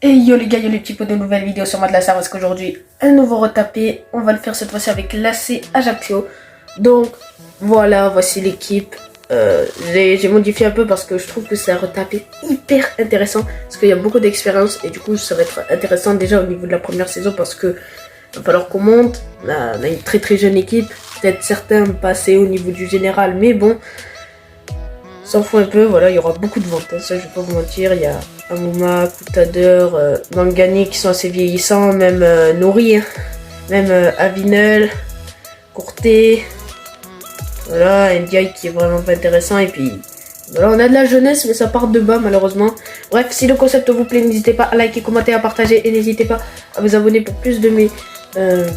Et yo les gars, yo les petits pots de nouvelles vidéos sur moi de la Sarre parce qu'aujourd'hui un nouveau retapé. On va le faire cette fois-ci avec l'AC Ajaccio. Donc voilà, voici l'équipe. J'ai modifié un peu parce que je trouve que c'est un retapé hyper intéressant parce qu'il y a beaucoup d'expérience et du coup ça va être intéressant déjà au niveau de la première saison parce que va falloir qu'on monte. On a une très jeune équipe, peut-être certains passés au niveau du général, mais bon, s'en fout un peu. Voilà, il y aura beaucoup de ventes, hein, ça je vais pas vous mentir. Il y a Amouma, Koutader, Mangani qui sont assez vieillissants, même Nouri, hein, même Avinel, Courté. Voilà, Ndiaye qui est vraiment pas intéressant. Et puis voilà, on a de la jeunesse, mais ça part de bas malheureusement. Bref, si le concept vous plaît, n'hésitez pas à liker, commenter, à partager. Et n'hésitez pas à vous abonner pour plus de mes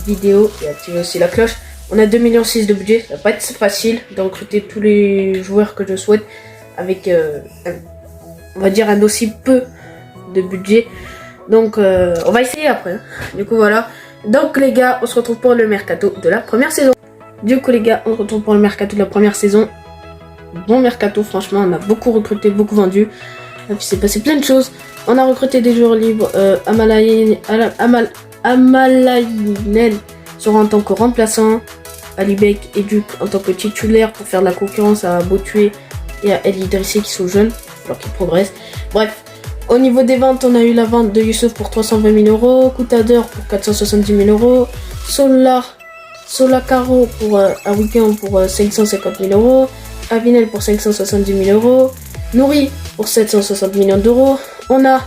vidéos. Et activer aussi la cloche. On a 2,6 millions de budget. Ça va pas être facile de recruter tous les joueurs que je souhaite. Avec, on va dire, un aussi peu de budget. Donc, on va essayer après. Hein. Du coup, voilà. Donc les gars, on se retrouve pour le mercato de la première saison. Du coup les gars, on se retrouve pour le mercato de la première saison. Bon mercato, franchement, on a beaucoup recruté, beaucoup vendu. Et puis c'est passé plein de choses. On a recruté des joueurs libres. Amalainen sera en tant que remplaçant. Alibek et Duc en tant que titulaire pour faire de la concurrence à Botué et à El Idrissi qui sont jeunes, alors qu'ils progressent. Bref, au niveau des ventes, on a eu la vente de Youssouf pour 320 000 €, Koutader pour 470 000 €, Solacaro pour un week-end pour 550 000 €, Avinel pour 570 000 €, Nouri pour 760 millions d'euros. On a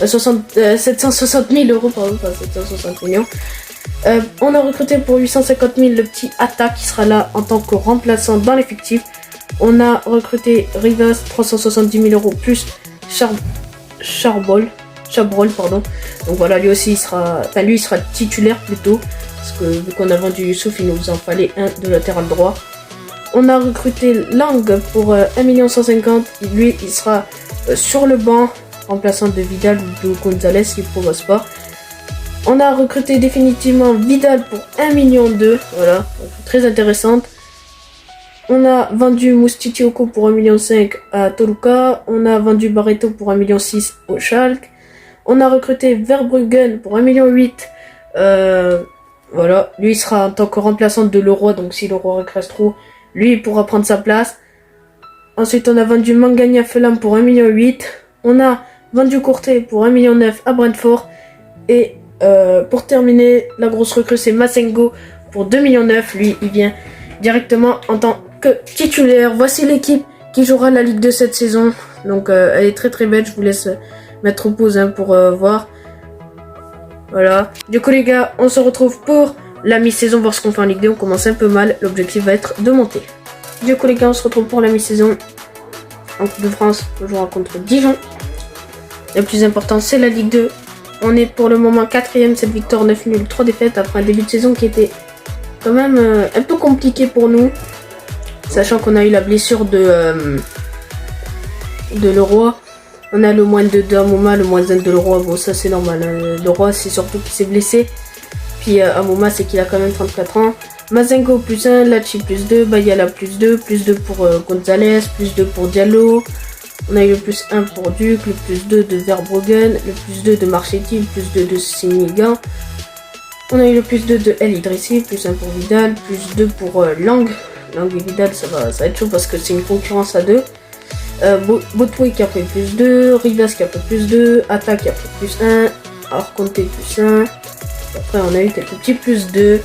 760 000 €, pardon, pas 760 millions. On a recruté pour 850 000 le petit Atta qui sera là en tant que remplaçant dans l'effectif. On a recruté Rivas 370 000 € plus Chabrol, pardon. Donc voilà, lui aussi il sera, lui il sera titulaire plutôt. Parce que vu qu'on a vendu Youssouf, il nous en fallait un de latéral droit. On a recruté Lang pour 1 150 000. Lui, il sera sur le banc, remplaçant de Vidal ou de Gonzalez s'il ne progresse pas. On a recruté définitivement Vidal pour 1,2 million. Voilà, donc, très intéressante. On a vendu Moustitioko pour 1,5 million à Toluca. On a vendu Barreto pour 1,6 million au Schalke. On a recruté Verbruggen pour 1,8 million. Voilà, lui il sera en tant que remplaçant de Leroy, donc si Leroy regresse trop, lui il pourra prendre sa place. Ensuite on a vendu Mangani à Fulham pour 1,8 million. On a vendu Courté pour 1,9 million à Brentford. Et pour terminer, la grosse recrue c'est Massengo pour 2,9 millions. Lui il vient directement en tant que titulaire. Voici l'équipe qui jouera la Ligue 2 cette saison. Donc elle est très belle, je vous laisse mettre pause hein, pour voir. Voilà, du coup les gars, on se retrouve pour la mi-saison, voir ce qu'on fait en Ligue 2, on commence un peu mal, l'objectif va être de monter. Du coup les gars, on se retrouve pour la mi-saison en Coupe de France, on jouera contre Dijon. Le plus important c'est la Ligue 2, on est pour le moment 4ème, 7 victoires, 9 nuls, 3 défaites, après un début de saison qui était quand même un peu compliqué pour nous. Sachant qu'on a eu la blessure de Leroy. On a le moins 2 de Amouma, le moins 1 de Leroy. Bon, ça c'est normal. Leroy, c'est surtout qu'il s'est blessé. Puis Amouma, c'est qu'il a quand même 34 ans. Mazengo plus 1, Lachi plus 2, Bayala plus 2 pour Gonzalez, plus 2 pour Diallo. On a eu le plus 1 pour Duc, le plus 2 de Verbruggen, le plus 2 de Marchetti, le plus 2 de Sinigan. On a eu le plus 2 de El Idrissi, plus 1 pour Vidal, plus 2 pour Lang. Lang et Vidal, ça va être chaud parce que c'est une concurrence à 2. Botué qui a pris plus 2, Rivas qui a pris plus 2, Atta qui a pris plus 1, Arconte plus 1. Après on a eu quelques petits plus 2.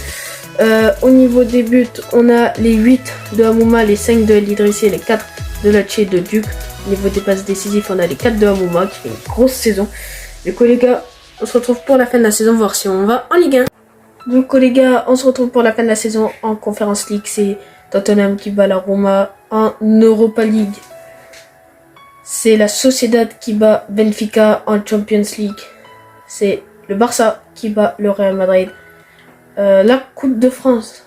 Au niveau des buts, on a les 8 de Amouma, les 5 de El Idrissi et les 4 de Lache et de Duc. Au niveau des passes décisives, on a les 4 de Amouma qui fait une grosse saison. Du coup les gars, on se retrouve pour la fin de la saison, voir si on va en Ligue 1. Du coup les gars, on se retrouve pour la fin de la saison en Conference League. C'est Tottenham qui bat la Roma en Europa League. C'est la Sociedad qui bat Benfica en Champions League. C'est le Barça qui bat le Real Madrid. La Coupe de France,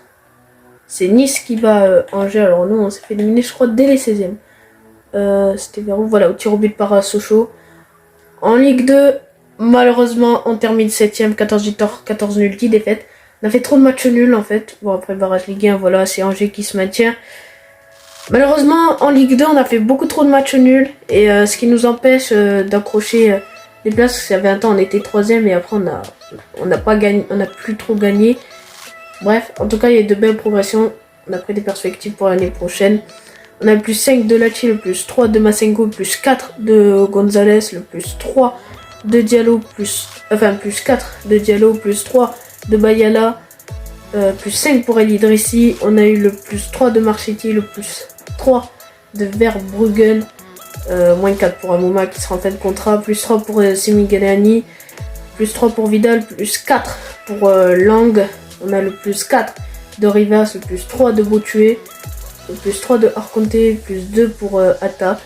c'est Nice qui bat Angers. Alors nous, on s'est fait éliminer, je crois, dès les 16e. C'était vers où? Voilà, au tir au but par Sochaux. En Ligue 2, malheureusement, on termine 7e, 14 victoires, 14 nuls, 10 défaites. On a fait trop de matchs nuls en fait. Bon, après barrage Ligue 1, voilà, c'est Angers qui se maintient. Malheureusement, en Ligue 2, on a fait beaucoup trop de matchs nuls. Et ce qui nous empêche d'accrocher des places. Il y avait un temps, on était 3e et après on n'a pas gagné, on n'a plus trop gagné. Bref, en tout cas, il y a de belles progressions. On a pris des perspectives pour l'année prochaine. On a le plus 5 de Lachi, le plus 3 de Masengo, le plus 4 de Gonzalez, le plus 3 de Diallo, plus 4 de Diallo, plus 3 de Bayala, plus 5 pour El Idrissi. On a eu le plus 3 de Marchetti, le plus 3 de Verbruggen, moins 4 pour Amouma qui sera en fin de contrat, plus 3 pour Semigalani, plus 3 pour Vidal, plus 4 pour Lang. On a le plus 4 de Rivas, le plus 3 de Botue, le plus 3 de Arconte, plus 2 pour Atta.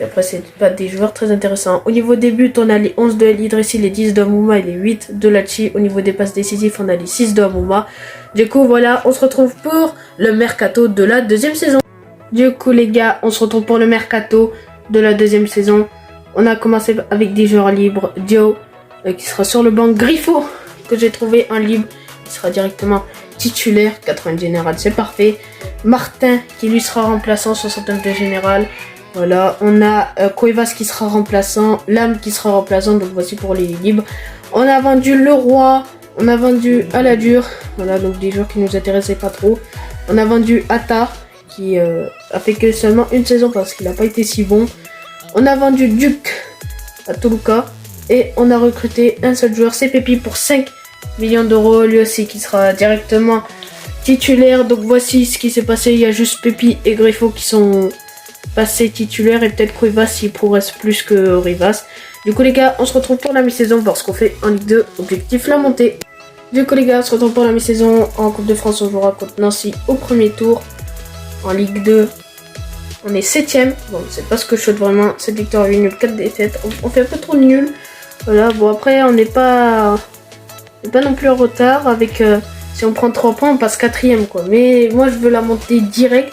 Et après, c'est pas des joueurs très intéressants. Au niveau des buts, on a les 11 de El Idrissi, les 10 de Amouma et les 8 de Lachi. Au niveau des passes décisives, on a les 6 de Amouma. Du coup, voilà, on se retrouve pour le mercato de la deuxième saison. Du coup, les gars, on se retrouve pour le mercato de la deuxième saison. On a commencé avec des joueurs libres. Dio, qui sera sur le banc. Griffo, que j'ai trouvé un libre, qui sera directement titulaire. 80 général, c'est parfait. Martin, qui lui sera remplaçant. 69 de général. Voilà, on a Cuevas qui sera remplaçant. Lam qui sera remplaçant. Donc, voici pour les libres. On a vendu Leroy. On a vendu Aladur. Voilà, donc des joueurs qui nous intéressaient pas trop. On a vendu Atta, qui a fait que seulement une saison parce qu'il n'a pas été si bon. On a vendu Duke à Toluca et on a recruté un seul joueur, c'est Pepi, pour 5 millions d'euros, lui aussi qui sera directement titulaire. Donc voici ce qui s'est passé, il y a juste Pepi et Griffo qui sont passés titulaires et peut-être Cuevas s'il progresse plus que Rivas. Du coup les gars, on se retrouve pour la mi-saison parce qu'on fait en Ligue 2, objectif la montée. Du coup les gars, on se retrouve pour la mi-saison. En Coupe de France, on jouera contre Nancy au premier tour. En Ligue 2, on est 7ème. Bon, c'est pas ce que je souhaite vraiment. 7 victoires, 8 nuls, 4 défaites. On fait un peu trop de nuls. Voilà, bon après, on n'est pas non plus en retard. Avec si on prend 3 points, on passe 4ème quoi. Mais moi, je veux la monter direct.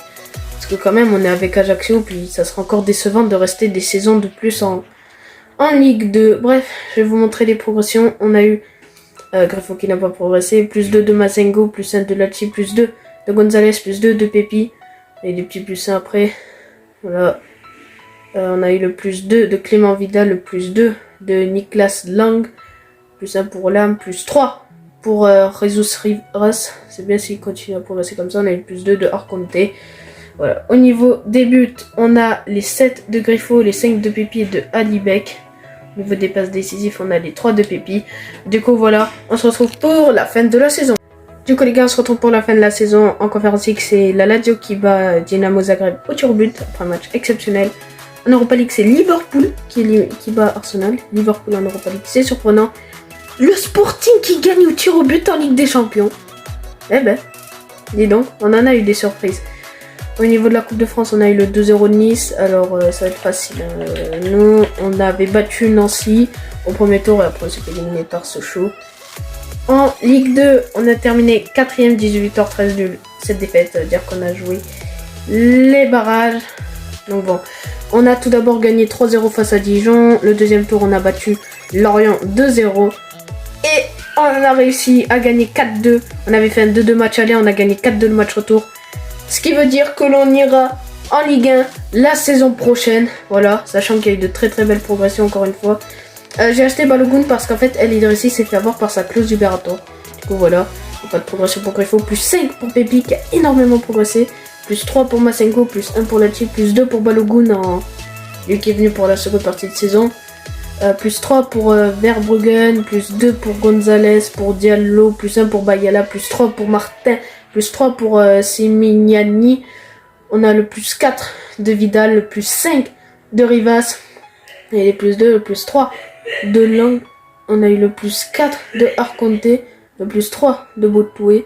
Parce que quand même, on est avec Ajaccio. Puis ça sera encore décevant de rester des saisons de plus en Ligue 2. Bref, je vais vous montrer les progressions. On a eu Griffo qui n'a pas progressé. Plus 2 de Masengo, plus 1 de Lachi, plus 2 de Gonzalez, plus 2 de Pepi. Et des petits plus 1 après. Voilà. On a eu le plus 2 de Clément Vidal, le plus 2 de Niklas Lang, plus 1 pour Lam, plus 3 pour Jesus Rivas. C'est bien s'il continue à progresser comme ça. On a eu le plus 2 de Arconte. Voilà. Au niveau des buts, on a les 7 de Griffo, les 5 de Pepi et de Alibek. Au niveau des passes décisives, on a les 3 de Pepi. Du coup, voilà. On se retrouve pour la fin de la saison. Du coup les gars, on se retrouve pour la fin de la saison. En Conférence League, c'est la Lazio qui bat Dinamo Zagreb au tir au but après un match exceptionnel. En Europa League, c'est Liverpool qui bat Arsenal. Liverpool en Europa League, c'est surprenant. Le Sporting qui gagne au tir au but en Ligue des Champions. Eh ben, dis donc, on en a eu des surprises. Au niveau de la Coupe de France, on a eu le 2-0 de Nice. Alors, ça va être facile. Nous, on avait battu Nancy au premier tour et après on s'est fait éliminer par Sochaux. En Ligue 2, on a terminé 4ème, 18 victoires, 13 nuls, 7 défaites. Ça veut dire qu'on a joué les barrages. Donc bon, on a tout d'abord gagné 3-0 face à Dijon. Le deuxième tour, on a battu Lorient 2-0. Et on a réussi à gagner 4-2. On avait fait un 2-2 match aller, on a gagné 4-2 le match retour. Ce qui veut dire que l'on ira en Ligue 1 la saison prochaine. Voilà, sachant qu'il y a eu de très très belles progressions encore une fois. J'ai acheté Balogun parce qu'en fait El Idrissi s'est fait avoir par sa clause libératoire. Du coup voilà, pas de progression pour Griffo, plus 5 pour Pepi qui a énormément progressé, plus 3 pour Masengo, plus 1 pour Lachi, plus 2 pour Balogun, lui qui est venu pour la seconde partie de saison, plus 3 pour Verbruggen, plus 2 pour Gonzalez, pour Diallo, plus 1 pour Bayala, plus 3 pour Martin, plus 3 pour Simignani. On a le plus 4 de Vidal, le plus 5 de Rivas, et les plus 2, le plus 3 de Lang. On a eu le plus 4 de Arconte, le plus 3 de Botoué.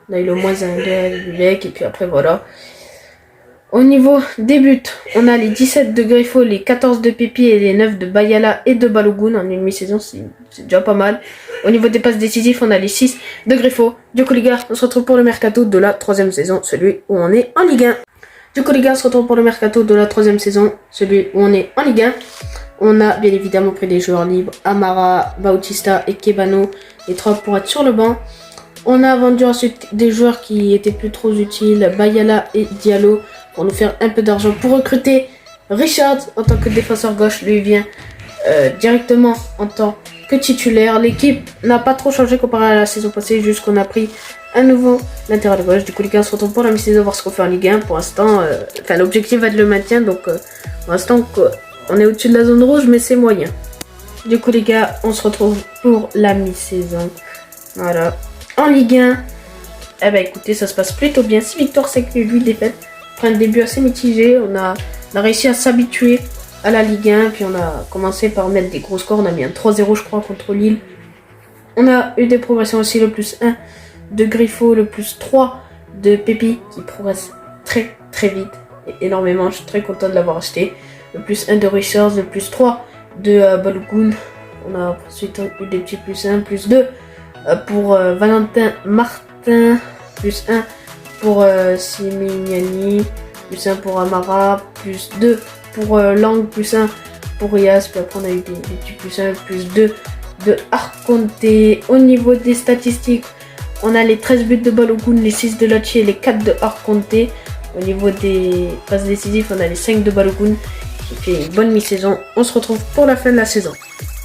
On a eu le moins 1 de Lubek, et puis après voilà. Au niveau des buts, on a les 17 de Griffo, les 14 de Pepi et les 9 de Bayala et de Balogun en une demi-saison, c'est déjà pas mal. Au niveau des passes décisives, on a les 6 de Griffo. Du coup les gars, on se retrouve pour le mercato de la 3ème saison, celui où on est en Ligue 1. Du coup les gars, on se retrouve pour le mercato de la 3ème saison, celui où on est en Ligue 1. On a bien évidemment pris des joueurs libres, Amara, Bautista et Kebano, les 3 pour être sur le banc. On a vendu ensuite des joueurs qui étaient plus trop utiles, Bayala et Diallo, pour nous faire un peu d'argent pour recruter Richard en tant que défenseur gauche. Lui vient directement en tant que titulaire. L'équipe n'a pas trop changé comparé à la saison passée, juste qu'on a pris un nouveau latéral gauche. Du coup les gars, on se retrouve pour la mi-saison, voir ce qu'on fait en Ligue 1. Pour l'instant, l'objectif va être le maintien, donc pour l'instant on est au-dessus de la zone rouge, mais c'est moyen. Du coup les gars, on se retrouve pour la mi-saison. Voilà. En Ligue 1, eh ben écoutez, ça se passe plutôt bien. 6 victoires, 5 nuls, 8 défaites. Après un début assez mitigé, on a réussi à s'habituer à la Ligue 1. Puis on a commencé par mettre des gros scores. On a mis un 3-0 je crois contre Lille. On a eu des progressions aussi, le plus 1 de Griffo, le plus 3 de Pépi qui progresse très très vite et énormément. Je suis très content de l'avoir acheté. Le plus 1 de Richards, le plus 3 de Balogun. On a ensuite eu des petits plus 1, plus 2 pour Valentin Martin, plus 1 pour Simignani, plus 1 pour Amara, plus 2 pour Lang, plus 1 pour Rias. Puis après on a eu des petits plus 1, plus 2 de Arconte. Au niveau des statistiques, on a les 13 buts de Balogun, les 6 de Lachi et les 4 de Arconte. Au niveau des passes décisives, on a les 5 de Balogun qui fait une bonne mi-saison. On se retrouve pour la fin de la saison.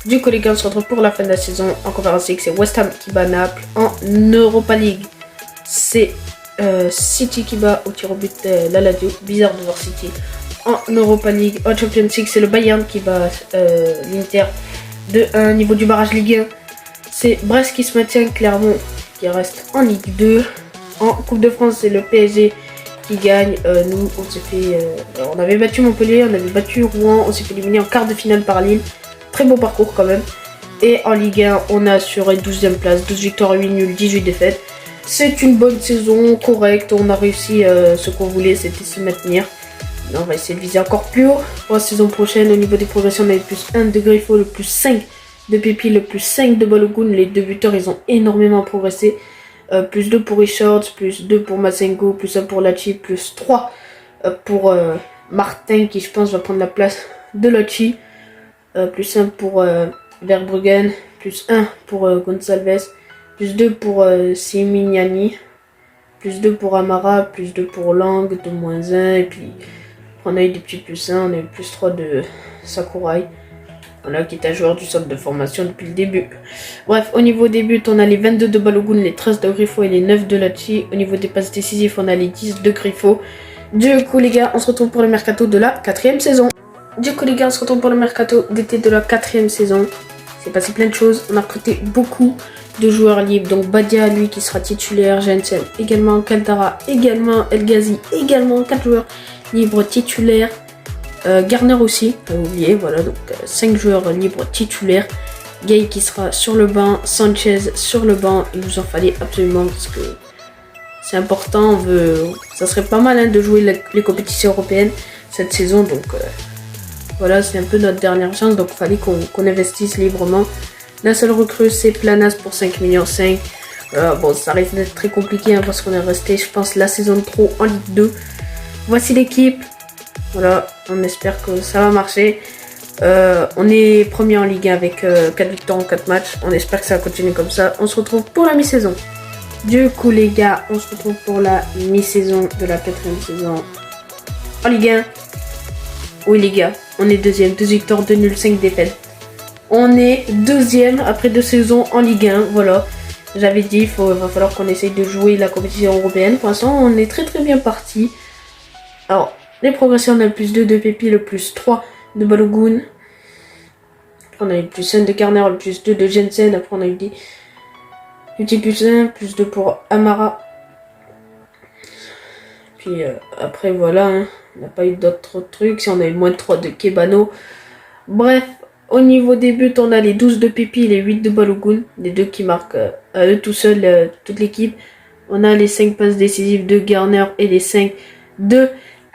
Du coup les gars, on se retrouve pour la fin de la saison. En Conférence League, c'est West Ham qui bat Naples. En Europa League, c'est City qui bat au tir au but la Lazio. Bizarre de voir City en Europa League. En Champions League, c'est le Bayern qui bat l'Inter de 1. Niveau du barrage Ligue 1, c'est Brest qui se maintient, Clermont qui reste en Ligue 2. En Coupe de France, c'est le PSG qui gagne. Nous, on s'est fait... on avait battu Montpellier, on avait battu Rouen, on s'est fait éliminer en quart de finale par Lille. Très beau parcours quand même. Et en Ligue 1, on a assuré 12e place, 12 victoires, 8 nuls, 18 défaites. C'est une bonne saison, correcte. On a réussi ce qu'on voulait, c'était se maintenir. On va essayer de viser encore plus haut pour la saison prochaine. Au niveau des progressions, on a le plus 1 de Griffo, le plus 5 de Pépi, le plus 5 de Balogun. Les deux buteurs, ils ont énormément progressé. Plus 2 pour Richards, plus 2 pour Masengo, plus 1 pour Lachi, plus 3 pour Martin qui je pense va prendre la place de Lachi. Plus 1 pour Verbruggen, plus 1 pour Gonçalves, plus 2 pour Simignani, plus 2 pour Amara, plus 2 pour Lang, de moins 1, et puis on a eu des petits plus 1, on a eu plus 3 de Sakurai. Voilà, qui est un joueur du centre de formation depuis le début. Bref, au niveau des buts, on a les 22 de Balogun, les 13 de Griffo et les 9 de Lachi. Au niveau des passes décisives, on a les 10 de Griffo. Du coup, les gars, on se retrouve pour le mercato de la 4e saison. Du coup, les gars, on se retrouve pour le mercato d'été de la 4e saison. C'est passé plein de choses. On a recruté beaucoup de joueurs libres. Donc, Badia, lui, qui sera titulaire. Jensen, également. Caldara, également. El Ghazi, également. 4 joueurs libres titulaires. Garner aussi, pas oublier, voilà, donc 5 joueurs libres titulaires. Gay qui sera sur le banc, Sanchez sur le banc, il nous en fallait absolument parce que c'est important, ça serait pas mal de jouer les compétitions européennes cette saison, donc voilà, c'est un peu notre dernière chance, donc il fallait qu'on investisse librement. La seule recrue c'est Planas pour 5,5 millions. Bon, ça risque d'être très compliqué parce qu'on est resté, je pense, la saison de trop en Ligue 2. Voici l'équipe. Voilà, on espère que ça va marcher. On est premier en Ligue 1 avec 4 victoires en 4 matchs. On espère que ça va continuer comme ça. On se retrouve pour la mi-saison. Du coup, les gars, on se retrouve pour la mi-saison de la 4e saison en Ligue 1. Oui, les gars, on est deuxième. 2 victoires, 2 nuls, 5 défaites. On est deuxième après 2 saisons en Ligue 1. Voilà, j'avais dit, va falloir qu'on essaye de jouer la compétition européenne. Pour l'instant, on est très très bien parti. Alors, les progressions, on a le plus 2 de Pépi, le plus 3 de Balogun. Après, on a eu le plus 1 de Garner, le plus 2 de Jensen. Après, on a eu des petits plus 1, plus 2 pour Amara. Puis après, voilà, on n'a pas eu d'autres trucs. Si on a eu moins de 3 de Kebano. Bref, au niveau des buts, on a les 12 de Pépi et les 8 de Balogun. Les deux qui marquent à eux tout seuls, toute l'équipe. On a les 5 passes décisives de Garner et les 5 de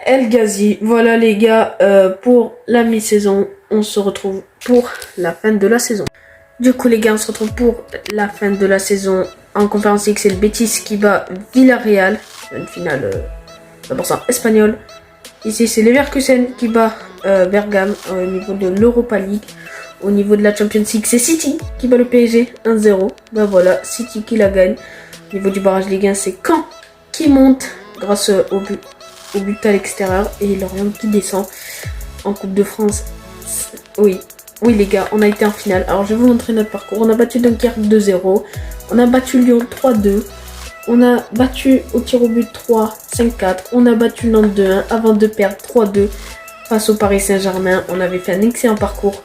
El Ghazi. Voilà les gars, pour la mi-saison, on se retrouve pour la fin de la saison. Du coup les gars, on se retrouve pour la fin de la saison. En Conférence League, c'est le Betis qui bat Villarreal. Une finale 100% espagnole. Ici c'est Leverkusen qui bat Bergame au niveau de l'Europa League. Au niveau de la Champions League, c'est City qui bat le PSG 1-0. Ben voilà, City qui la gagne. Au niveau du barrage Ligue 1, c'est Caen qui monte grâce au but à l'extérieur et Lorient qui descend. En Coupe de France, oui, Oui les gars, on a été en finale. Alors je vais vous montrer notre parcours. On a battu Dunkerque 2-0. On a battu Lyon 3-2. On a battu au tir au but 3-5-4. On a battu Nantes 2-1 avant de perdre 3-2 face au Paris Saint-Germain. On avait fait un excellent parcours.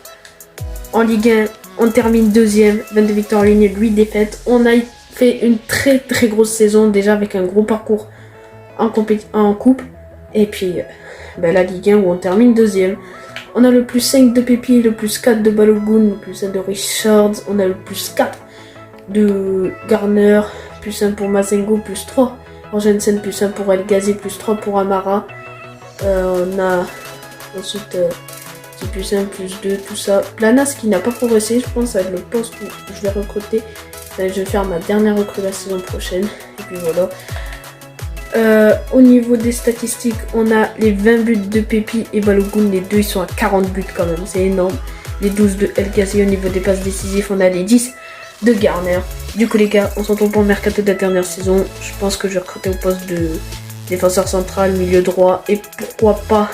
En Ligue 1, on termine deuxième. 22 victoires en ligne, 8 défaites. On a fait une très très grosse saison déjà avec un gros parcours en coupe. Et puis la Ligue 1 où on termine deuxième. On a le plus 5 de Pépi, le plus 4 de Balogun, le plus 1 de Richards. On a le plus 4 de Garner, plus 1 pour Mazengo, plus 3 pour Jensen, plus 1 pour El Ghazi, plus 3 pour Amara. On a ensuite plus 1, plus 2, tout ça. Planas qui n'a pas progressé, je pense, avec le poste où je vais recruter. Je vais faire ma dernière recrue la saison prochaine. Et puis voilà. Au niveau des statistiques, on a les 20 buts de Pépi et Balogun. Les deux, ils sont à 40 buts quand même. C'est énorme. Les 12 de El Ghazi. Au niveau des passes décisives, on a les 10 de Garner. Du coup, les gars, on se retrouve pour le mercato de la dernière saison. Je pense que je vais recruter au poste de défenseur central, milieu droit. Et pourquoi pas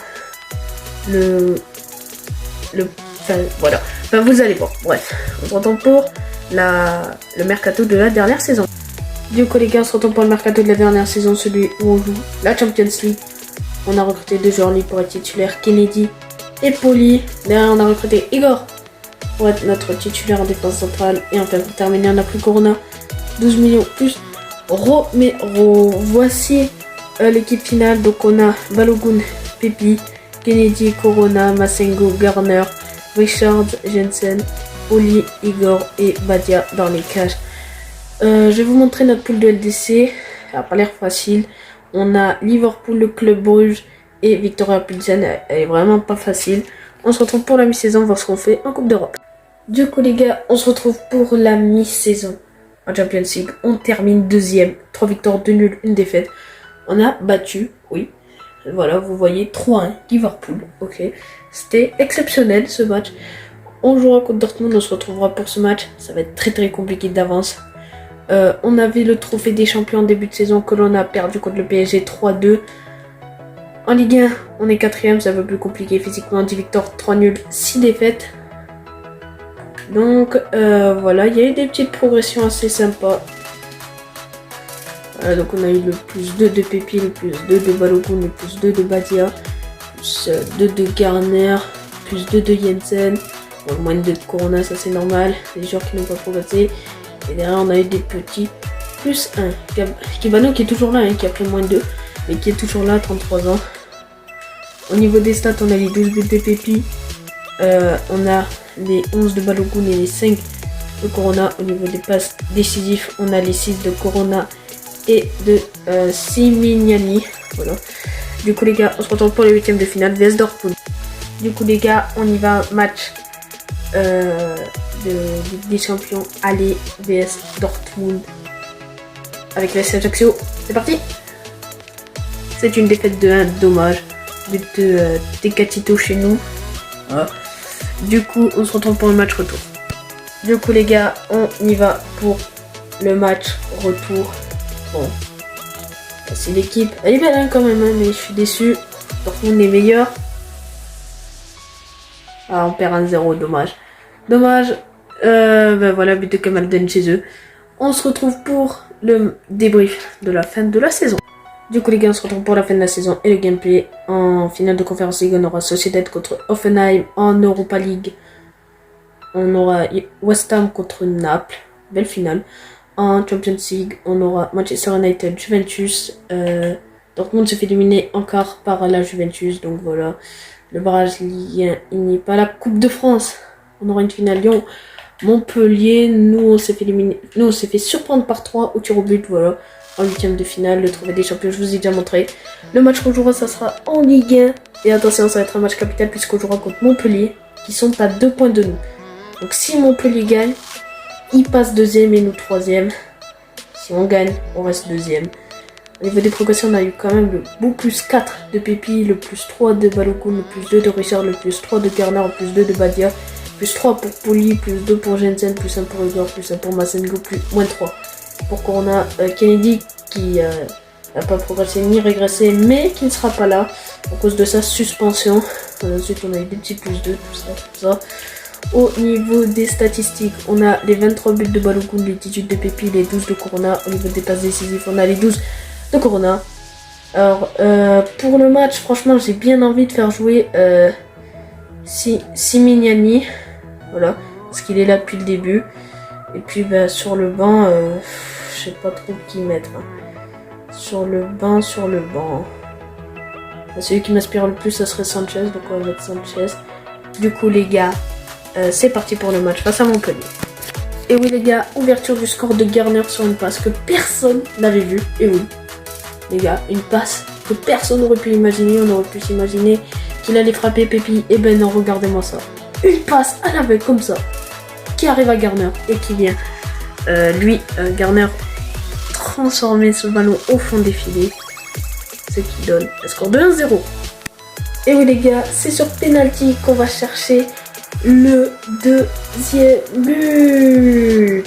enfin, voilà. Enfin, vous allez voir. Bref, on se retrouve pour le mercato de la dernière saison. Du coup les gars, on se retrouve pour le mercato de la dernière saison, celui où on joue la Champions League. On a recruté 2 joueurs libres pour être titulaires, Kennedy et Poli. Derrière on a recruté Igor pour être notre titulaire en défense centrale. Et enfin pour terminer, on a pris Corona, 12 millions plus Romero. Voici l'équipe finale. Donc on a Balogun, Pépi, Kennedy, Corona, Masengo, Garner, Richard, Jensen, Poli, Igor et Badia dans les cages. Je vais vous montrer notre poule de LDC. Ça n'a pas l'air facile. On a Liverpool, le Club Bruges et Victoria Pilsen. Elle est vraiment pas facile. On se retrouve pour la mi-saison, voir ce qu'on fait en Coupe d'Europe. Du coup les gars, on se retrouve pour la mi-saison en Champions League. On termine deuxième. 3 victoires, 2 nuls, 1 défaite. On a battu, oui. Voilà, vous voyez 3-1 Liverpool. Ok. C'était exceptionnel ce match. On jouera contre Dortmund, on se retrouvera pour ce match. Ça va être très très compliqué d'avance. On avait le trophée des champions en début de saison que l'on a perdu contre le PSG 3-2. En Ligue 1, on est 4ème, c'est un peu plus compliqué physiquement. 10 victoires, 3 nuls, 6 défaites. Donc voilà, il y a eu des petites progressions assez sympas. Donc on a eu le plus 2 de Pépi, le plus 2 de Balogun, le plus 2 de Badia, plus 2 de Garner, plus 2 de Jensen. Donc moins de 2 de Corona, ça c'est normal. Les joueurs qui n'ont pas progressé. Et derrière on a eu des petits plus 1. Kibano qui est toujours là, qui a fait moins de 2. Mais qui est toujours là à 33 ans. Au niveau des stats, on a les 12 buts de Pépi. On a les 11 de Balogun et les 5 de Corona. Au niveau des passes décisives, on a les 6 de Corona et de Simignani. Voilà. Du coup les gars, on se retrouve pour les 8ème de finale vs Dortmund. Du coup les gars, on y va, match de Ligue des Champions, aller vs Dortmund avec l'AS Ajaccio. C'est parti. C'est une défaite de 1, dommage. But de Tecatito chez nous. Voilà. Du coup, on se retrouve pour le match retour. Du coup les gars, on y va pour le match retour. Bon, c'est l'équipe, elle est belle hein, quand même, hein, mais je suis déçu. Dortmund est meilleur. Ah, on perd 1-0, dommage. Dommage. Voilà, but de Kamalden chez eux. On se retrouve pour le débrief de la fin de la saison. Du coup les gars, on se retrouve pour la fin de la saison et le gameplay. En finale de Conference League, on aura Sociedad contre Hoffenheim. En Europa League, on aura West Ham contre Naples. Belle finale. En Champions League, on aura Manchester United, Juventus. Dortmund se fait éliminer encore par la Juventus. Donc voilà, le barrage Ligue 1, il n'y a pas la Coupe de France. On aura une finale Lyon, Montpellier. Nous, on s'est fait éliminer. Nous, on s'est fait surprendre par 3 au tir au but. Voilà. En 8ème de finale, le trophée des champions, je vous ai déjà montré. Le match qu'on jouera, ça sera en Ligue 1. Et attention, ça va être un match capital puisqu'on jouera contre Montpellier, qui sont à 2 points de nous. Donc si Montpellier gagne, il passe 2ème et nous 3ème. Si on gagne, on reste 2ème. Au niveau des progressions, on a eu quand même le beau plus 4 de Pépi, le plus 3 de Balogun, le plus 2 de Richard, le plus 3 de Garner, le plus 2 de Badia, plus 3 pour Poli, plus 2 pour Jensen, plus 1 pour Igor, plus 1 pour Masengo, plus moins 3 pour Corona. Kennedy qui n'a pas progressé ni régressé, mais qui ne sera pas là à cause de sa suspension. Ensuite, on a eu des petits plus 2, tout ça. Au niveau des statistiques, on a les 23 buts de Balogun, les 18 de Pépi, les 12 de Corona. Au niveau des passes décisives, on a les 12 de Corona. Alors, pour le match, franchement, j'ai bien envie de faire jouer Simignani. Voilà, parce qu'il est là depuis le début. Et puis, bah, sur le banc, je sais pas trop qui mettre. Hein. Sur le banc. Celui qui m'inspire le plus, ça serait Sanchez. Donc, on va mettre Sanchez. Du coup, les gars, c'est parti pour le match face à Montpellier. Et oui, les gars, ouverture du score de Garner sur une passe que personne n'avait vue. Et oui, les gars, une passe que personne n'aurait pu imaginer. On aurait pu s'imaginer qu'il allait frapper Pépi. Et ben non, regardez-moi ça. Une passe à l'aveugle comme ça, qui arrive à Garner et qui vient, Garner, transformer ce ballon au fond des filets. Ce qui donne un score de 1-0. Et oui, les gars, c'est sur penalty qu'on va chercher le deuxième but.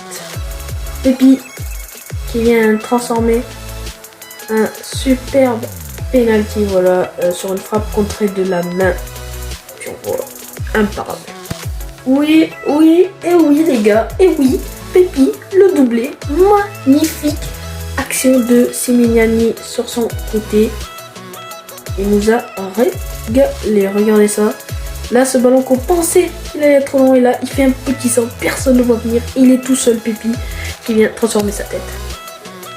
Pépi qui vient transformer un superbe penalty, voilà, sur une frappe contrée de la main. Puis on voit imparable. Oui, les gars, et oui, Pépi, le doublé, magnifique action de Simignani sur son côté. Il nous a régalé, regardez ça. Là, ce ballon qu'on pensait qu'il allait être trop long, et là, il fait un petit saut, personne ne voit venir. Il est tout seul, Pépi, qui vient transformer sa tête.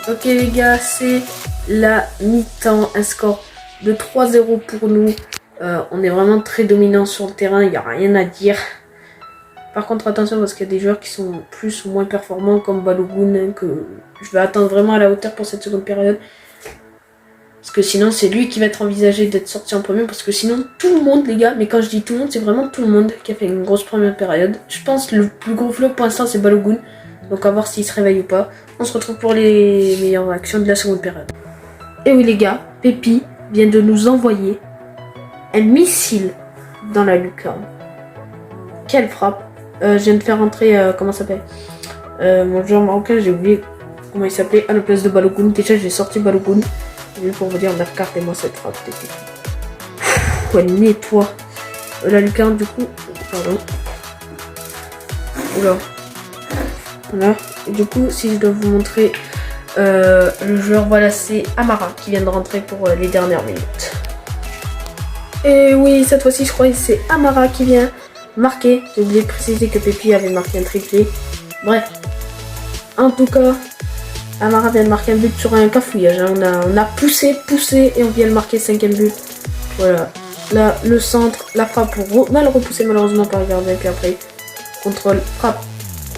Ok, les gars, c'est la mi-temps, un score de 3-0 pour nous. On est vraiment très dominant sur le terrain, il n'y a rien à dire. Par contre, attention, parce qu'il y a des joueurs qui sont plus ou moins performants, comme Balogun, que je vais attendre vraiment à la hauteur pour cette seconde période. Parce que sinon, c'est lui qui va être envisagé d'être sorti en premier. Parce que sinon, tout le monde, les gars, mais quand je dis tout le monde, c'est vraiment tout le monde qui a fait une grosse première période. Je pense que le plus gros flop pour l'instant, c'est Balogun. Donc, à voir s'il se réveille ou pas. On se retrouve pour les meilleures actions de la seconde période. Et oui, les gars, Pépi vient de nous envoyer un missile dans la lucarne. Quelle frappe! Je viens de faire entrer, comment ça s'appelle, mon joueur marocain, j'ai oublié comment il s'appelait, à la place de Balogun. Déjà, j'ai sorti Balogun. Pour vous dire, regardez-moi cette frappe. Elle nettoie la lucarne, du coup. Pardon. Oula. Voilà. Et du coup, si je dois vous montrer le joueur, voilà, c'est Amara qui vient de rentrer pour les dernières minutes. Et oui, cette fois-ci, je crois que c'est Amara qui vient marqué. J'ai oublié de préciser que Pépi avait marqué un triplé. Bref. En tout cas, Amara vient de marquer un but sur un cafouillage. Hein. On a poussé et on vient de marquer 5e but. Voilà. Là, le centre, la frappe mal repoussée malheureusement par le gardien. Puis après, contrôle, frappe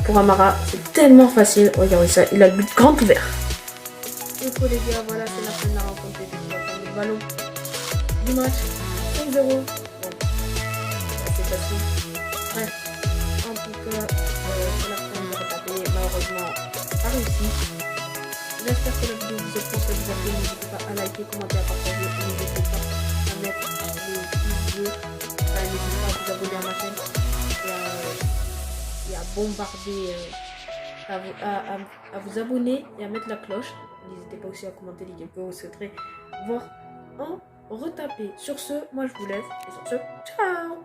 pour Amara. C'est tellement facile. Regardez ça, il a le but grand ouvert. Du coup, les gars, voilà, c'est la fin de la rencontre. Le ballon du match. 5-0. Bon, c'est facile. Bref, en tout cas, c'est la fin de retaper, malheureusement pas réussi. J'espère que la vidéo vous a plu, ça vous a plu, n'hésitez pas à liker, commenter, à partager, n'hésitez pas à mettre les petits jeux, n'hésitez pas à vous abonner à ma chaîne et à bombarder, à vous abonner et à mettre la cloche. N'hésitez pas aussi à commenter les gameplays que vous souhaiterez voir en retaper. Sur ce, moi je vous laisse et sur ce, ciao.